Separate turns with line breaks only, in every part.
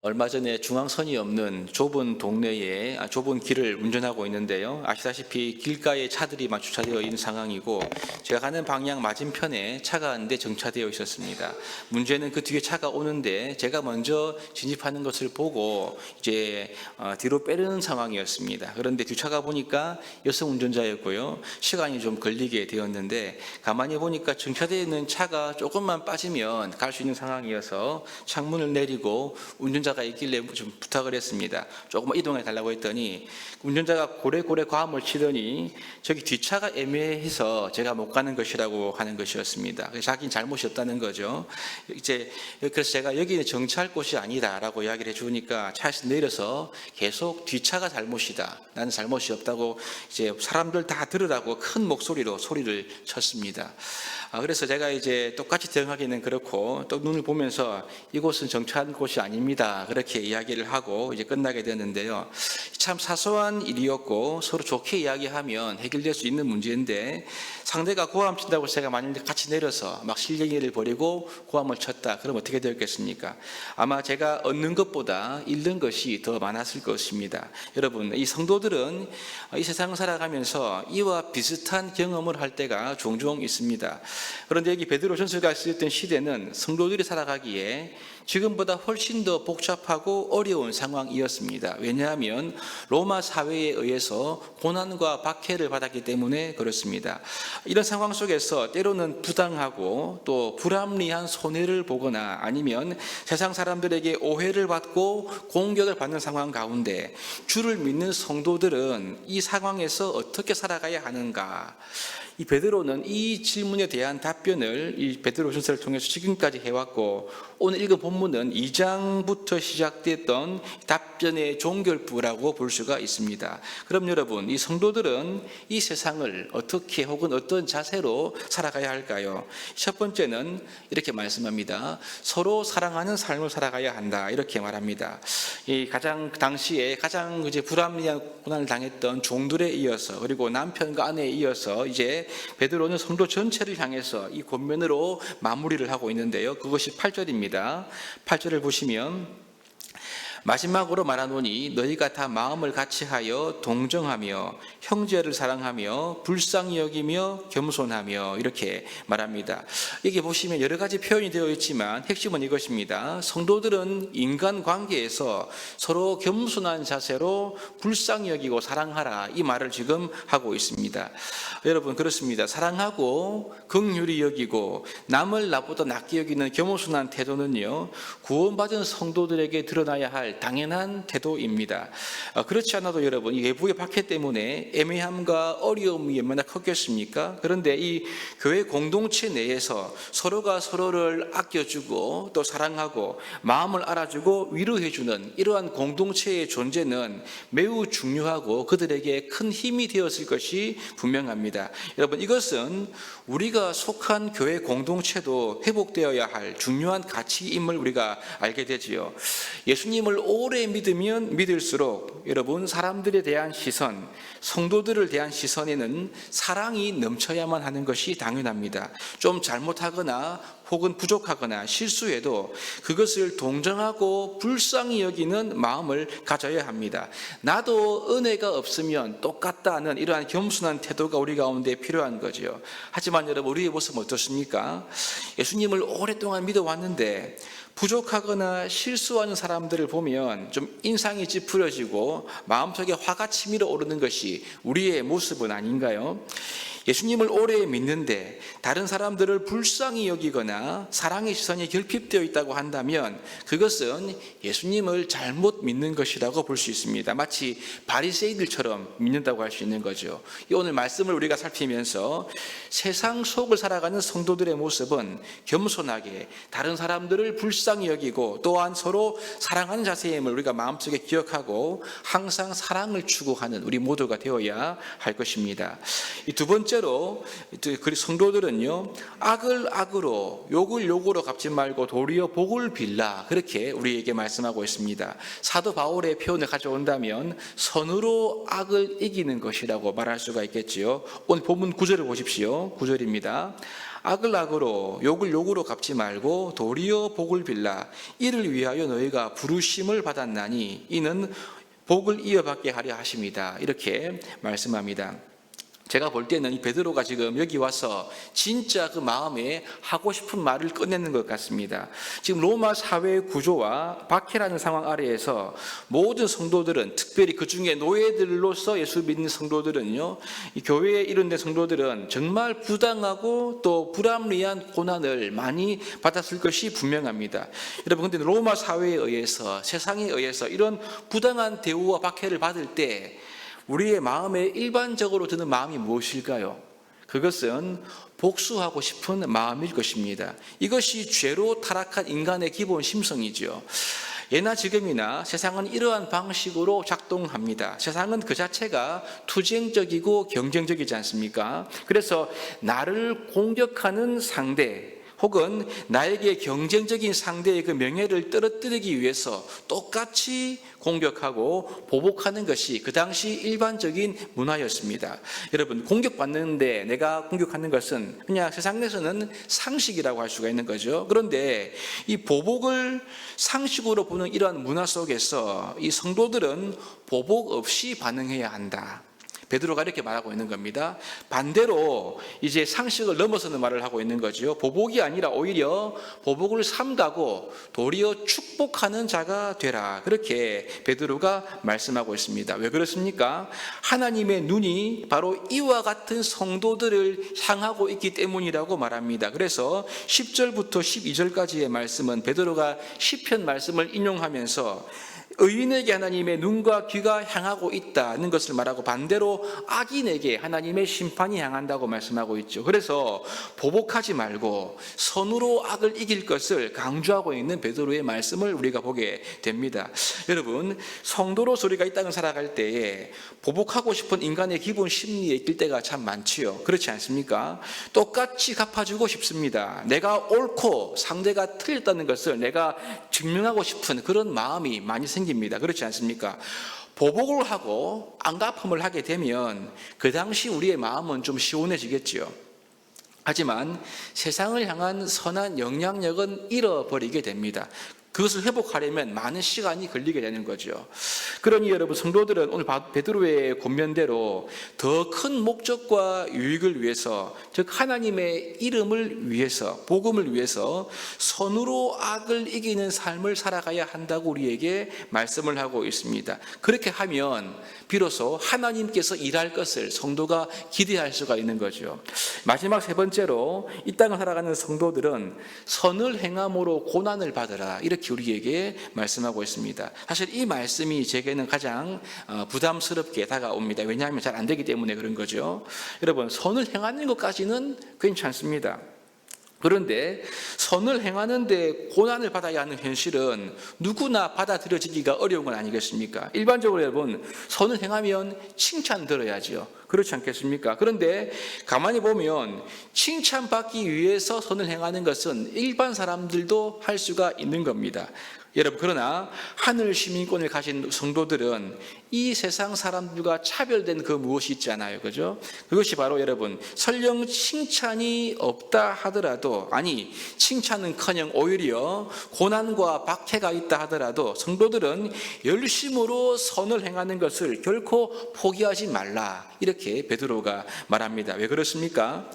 얼마 전에 중앙선이 없는 좁은 동네에 좁은 길을 운전하고 있는데요. 아시다시피 길가에 차들이 막 주차되어 있는 상황이고 제가 가는 방향 맞은편에 차가 한 대 정차되어 있었습니다. 문제는 그 뒤에 차가 오는데 제가 먼저 진입하는 것을 보고 이제 뒤로 빼려는 상황이었습니다. 그런데 뒤차가 보니까 여성 운전자였고요. 시간이 좀 걸리게 되었는데 가만히 보니까 정차되어 있는 차가 조금만 빠지면 갈 수 있는 상황이어서 창문을 내리고 운전자가 있길래 좀 부탁을 했습니다. 조금만 이동해 달라고 했더니 운전자가 고래고래 과음을 치더니 저기 뒷차가 애매해서 제가 못 가는 것이라고 하는 것이었습니다. 자기는 잘못이 없다는 거죠. 그래서 제가 여기는 정차할 곳이 아니다라고 이야기를 해주니까 차에서 내려서 계속 뒷차가 잘못이다, 나는 잘못이 없다고 이제 사람들 다 들으라고 큰 목소리로 소리를 쳤습니다. 그래서 제가 이제 똑같이 대응하기는 그렇고 또 눈을 보면서 이곳은 정차한 곳이 아닙니다, 그렇게 이야기를 하고 이제 끝나게 되는데요. 참 사소한 일이었고 서로 좋게 이야기하면 해결될 수 있는 문제인데 상대가 고함 친다고 제가 만약에 같이 내려서 막 실갱이를 벌이고 고함을 쳤다, 그럼 어떻게 되었겠습니까? 아마 제가 얻는 것보다 잃는 것이 더 많았을 것입니다. 여러분, 이 성도들은 이 세상을 살아가면서 이와 비슷한 경험을 할 때가 종종 있습니다. 그런데 여기 베드로전서가 쓰였던 시대는 성도들이 살아가기에 지금보다 훨씬 더 복잡하고 어려운 상황이었습니다. 왜냐하면 로마 사회에 의해서 고난과 박해를 받았기 때문에 그렇습니다. 이런 상황 속에서 때로는 부당하고 또 불합리한 손해를 보거나 아니면 세상 사람들에게 오해를 받고 공격을 받는 상황 가운데 주를 믿는 성도들은 이 상황에서 어떻게 살아가야 하는가? 이 베드로는 이 질문에 대한 답변을 이 베드로전서를 통해서 지금까지 해왔고 오늘 읽은 본문은 2장부터 시작됐던 답변의 종결부라고 볼 수가 있습니다. 그럼 여러분, 이 성도들은 이 세상을 어떻게 혹은 어떤 자세로 살아가야 할까요? 첫 번째는 이렇게 말씀합니다. 서로 사랑하는 삶을 살아가야 한다, 이렇게 말합니다. 이 당시에 가장 이제 불합리한 고난을 당했던 종들에 이어서 그리고 남편과 아내에 이어서 이제 베드로는 성도 전체를 향해서 이 권면으로 마무리를 하고 있는데요. 그것이 8절입니다. 8절을 보시면 마지막으로 말하노니 너희가 다 마음을 같이하여 동정하며 형제를 사랑하며 불쌍히 여기며 겸손하며, 이렇게 말합니다. 여기 보시면 여러 가지 표현이 되어 있지만 핵심은 이것입니다. 성도들은 인간관계에서 서로 겸손한 자세로 불쌍히 여기고 사랑하라, 이 말을 지금 하고 있습니다. 여러분, 그렇습니다. 사랑하고 긍휼히 여기고 남을 나보다 낫게 여기는 겸손한 태도는요, 구원받은 성도들에게 드러나야 할 당연한 태도입니다. 그렇지 않아도 여러분, 이 외부의 박해 때문에 애매함과 어려움이 얼마나 컸겠습니까? 그런데 이 교회 공동체 내에서 서로가 서로를 아껴주고 또 사랑하고 마음을 알아주고 위로해주는 이러한 공동체의 존재는 매우 중요하고 그들에게 큰 힘이 되었을 것이 분명합니다. 여러분, 이것은 우리가 속한 교회 공동체도 회복되어야 할 중요한 가치임을 우리가 알게 되지요. 예수님을 오래 믿으면 믿을수록 여러분, 사람들에 대한 시선, 성도들을 대한 시선에는 사랑이 넘쳐야만 하는 것이 당연합니다. 좀 잘못하거나 혹은 부족하거나 실수해도 그것을 동정하고 불쌍히 여기는 마음을 가져야 합니다. 나도 은혜가 없으면 똑같다는 이러한 겸손한 태도가 우리 가운데 필요한 거죠. 하지만 여러분, 우리의 모습은 어떻습니까? 예수님을 오랫동안 믿어왔는데 부족하거나 실수하는 사람들을 보면 좀 인상이 찌푸려지고 마음속에 화가 치밀어 오르는 것이 우리의 모습은 아닌가요? 예수님을 오래 믿는데 다른 사람들을 불쌍히 여기거나 사랑의 시선이 결핍되어 있다고 한다면 그것은 예수님을 잘못 믿는 것이라고 볼 수 있습니다. 마치 바리새인들처럼 믿는다고 할 수 있는 거죠. 오늘 말씀을 우리가 살피면서 세상 속을 살아가는 성도들의 모습은 겸손하게 다른 사람들을 불쌍히 여기고 또한 서로 사랑하는 자세임을 우리가 마음속에 기억하고 항상 사랑을 추구하는 우리 모두가 되어야 할 것입니다. 이 두 번째로 성도들은요, 악을 악으로 욕을 욕으로 갚지 말고 도리어 복을 빌라, 그렇게 우리에게 말씀하고 있습니다. 사도 바울의 표현을 가져온다면 선으로 악을 이기는 것이라고 말할 수가 있겠지요. 오늘 본문 9절을 보십시오. 9절입니다. 악을 악으로 욕을 욕으로 갚지 말고 도리어 복을 빌라. 이를 위하여 너희가 부르심을 받았나니 이는 복을 이어받게 하려 하심이다. 이렇게 말씀합니다. 제가 볼 때는 이 베드로가 지금 여기 와서 진짜 그 마음에 하고 싶은 말을 꺼내는 것 같습니다. 지금 로마 사회의 구조와 박해라는 상황 아래에서 모든 성도들은, 특별히 그 중에 노예들로서 예수 믿는 성도들은요, 이 교회에 이른된 성도들은 정말 부당하고 또 불합리한 고난을 많이 받았을 것이 분명합니다. 여러분, 근데 로마 사회에 의해서, 세상에 의해서 이런 부당한 대우와 박해를 받을 때 우리의 마음에 일반적으로 드는 마음이 무엇일까요? 그것은 복수하고 싶은 마음일 것입니다. 이것이 죄로 타락한 인간의 기본 심성이죠. 예나 지금이나 세상은 이러한 방식으로 작동합니다. 세상은 그 자체가 투쟁적이고 경쟁적이지 않습니까? 그래서 나를 공격하는 상대, 혹은 나에게 경쟁적인 상대의 그 명예를 떨어뜨리기 위해서 똑같이 공격하고 보복하는 것이 그 당시 일반적인 문화였습니다. 여러분, 공격받는데 내가 공격하는 것은 그냥 세상 내에서는 상식이라고 할 수가 있는 거죠. 그런데 이 보복을 상식으로 보는 이러한 문화 속에서 이 성도들은 보복 없이 반응해야 한다. 베드로가 이렇게 말하고 있는 겁니다. 반대로 이제 상식을 넘어서는 말을 하고 있는 거죠. 보복이 아니라 오히려 보복을 삼가고 도리어 축복하는 자가 되라. 그렇게 베드로가 말씀하고 있습니다. 왜 그렇습니까? 하나님의 눈이 바로 이와 같은 성도들을 향하고 있기 때문이라고 말합니다. 그래서 10절부터 12절까지의 말씀은 베드로가 시편 말씀을 인용하면서 의인에게 하나님의 눈과 귀가 향하고 있다는 것을 말하고, 반대로 악인에게 하나님의 심판이 향한다고 말씀하고 있죠. 그래서 보복하지 말고 선으로 악을 이길 것을 강조하고 있는 베드로의 말씀을 우리가 보게 됩니다. 여러분, 성도로서 우리가 이 땅을 살아갈 때에 보복하고 싶은 인간의 기본 심리에 이끌 때가 참 많지요. 그렇지 않습니까? 똑같이 갚아주고 싶습니다. 내가 옳고 상대가 틀렸다는 것을 내가 증명하고 싶은 그런 마음이 많이 생깁니다. 그렇지 않습니까? 보복을 하고 안갚음을 하게 되면 그 당시 우리의 마음은 좀 시원해지겠지요. 하지만 세상을 향한 선한 영향력은 잃어버리게 됩니다. 그것을 회복하려면 많은 시간이 걸리게 되는 거죠. 그러니 여러분, 성도들은 오늘 베드로의 권면대로 더 큰 목적과 유익을 위해서, 즉 하나님의 이름을 위해서, 복음을 위해서 선으로 악을 이기는 삶을 살아가야 한다고 우리에게 말씀을 하고 있습니다. 그렇게 하면 비로소 하나님께서 일할 것을 성도가 기대할 수가 있는 거죠. 마지막 세 번째로 이 땅을 살아가는 성도들은 선을 행함으로 고난을 받으라, 이렇게 우리에게 말씀하고 있습니다. 사실 이 말씀이 제게는 가장 부담스럽게 다가옵니다. 왜냐하면 잘 안 되기 때문에 그런 거죠. 여러분, 선을 행하는 것까지는 괜찮습니다. 그런데 선을 행하는데 고난을 받아야 하는 현실은 누구나 받아들여지기가 어려운 건 아니겠습니까? 일반적으로 여러분, 선을 행하면 칭찬 들어야죠. 그렇지 않겠습니까? 그런데 가만히 보면 칭찬받기 위해서 선을 행하는 것은 일반 사람들도 할 수가 있는 겁니다. 여러분, 그러나 하늘 시민권을 가진 성도들은 이 세상 사람들과 차별된 그 무엇이 있잖아요. 그죠? 그것이 바로 여러분, 설령 칭찬이 없다 하더라도, 아니 칭찬은커녕 오히려 고난과 박해가 있다 하더라도 성도들은 열심으로 선을 행하는 것을 결코 포기하지 말라, 이렇게 베드로가 말합니다. 왜 그렇습니까?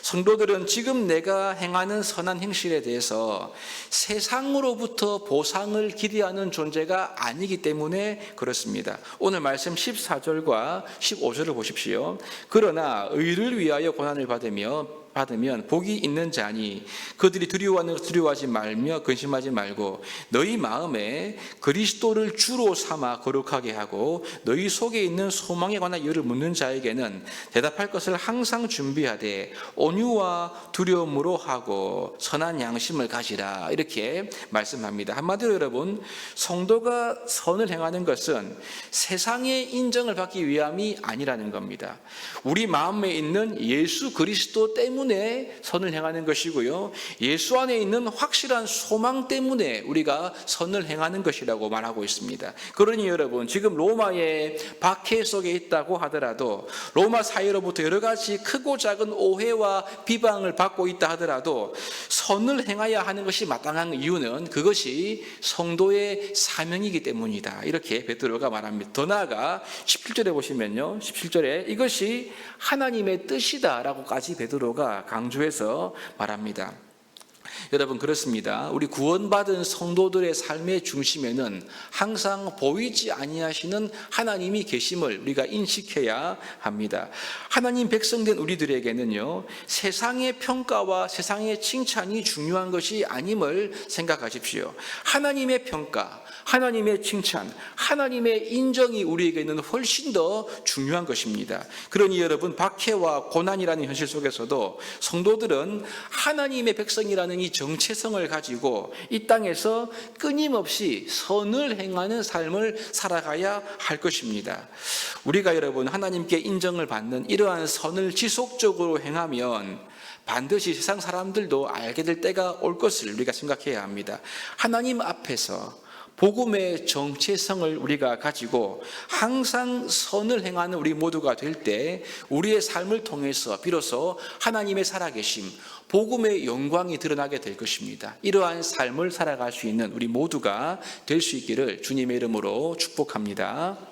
성도들은 지금 내가 행하는 선한 행실에 대해서 세상으로부터 보상을 기대하는 존재가 아니기 때문에 그렇습니다. 오늘 말씀 14절과 15절을 보십시오. 그러나 의를 위하여 고난을 받으면 복이 있는 자니 그들이 두려워하는 것 두려워하지 말며 근심하지 말고 너희 마음에 그리스도를 주로 삼아 거룩하게 하고 너희 속에 있는 소망에 관한 이유를 묻는 자에게는 대답할 것을 항상 준비하되 온유와 두려움으로 하고 선한 양심을 가지라, 이렇게 말씀합니다. 한마디로 여러분, 성도가 선을 행하는 것은 세상의 인정을 받기 위함이 아니라는 겁니다. 우리 마음에 있는 예수 그리스도 때문에 때문에 선을 행하는 것이고요. 예수 안에 있는 확실한 소망 때문에 우리가 선을 행하는 것이라고 말하고 있습니다. 그러니 여러분, 지금 로마의 박해 속에 있다고 하더라도, 로마 사회로부터 여러 가지 크고 작은 오해와 비방을 받고 있다 하더라도 선을 행해야 하는 것이 마땅한 이유는 그것이 성도의 사명이기 때문이다. 이렇게 베드로가 말합니다. 더 나아가 17절에 보시면요, 17절에 이것이 하나님의 뜻이다 라고까지 베드로가 강조해서 말합니다. 여러분, 그렇습니다. 우리 구원받은 성도들의 삶의 중심에는 항상 보이지 아니하시는 하나님이 계심을 우리가 인식해야 합니다. 하나님 백성된 우리들에게는요, 세상의 평가와 세상의 칭찬이 중요한 것이 아님을 생각하십시오. 하나님의 평가, 하나님의 칭찬, 하나님의 인정이 우리에게는 훨씬 더 중요한 것입니다. 그러니 여러분, 박해와 고난이라는 현실 속에서도 성도들은 하나님의 백성이라는 이 정체성을 가지고 이 땅에서 끊임없이 선을 행하는 삶을 살아가야 할 것입니다. 우리가 여러분, 하나님께 인정을 받는 이러한 선을 지속적으로 행하면 반드시 세상 사람들도 알게 될 때가 올 것을 우리가 생각해야 합니다. 하나님 앞에서 복음의 정체성을 우리가 가지고 항상 선을 행하는 우리 모두가 될 때 우리의 삶을 통해서 비로소 하나님의 살아계심, 복음의 영광이 드러나게 될 것입니다. 이러한 삶을 살아갈 수 있는 우리 모두가 될 수 있기를 주님의 이름으로 축복합니다.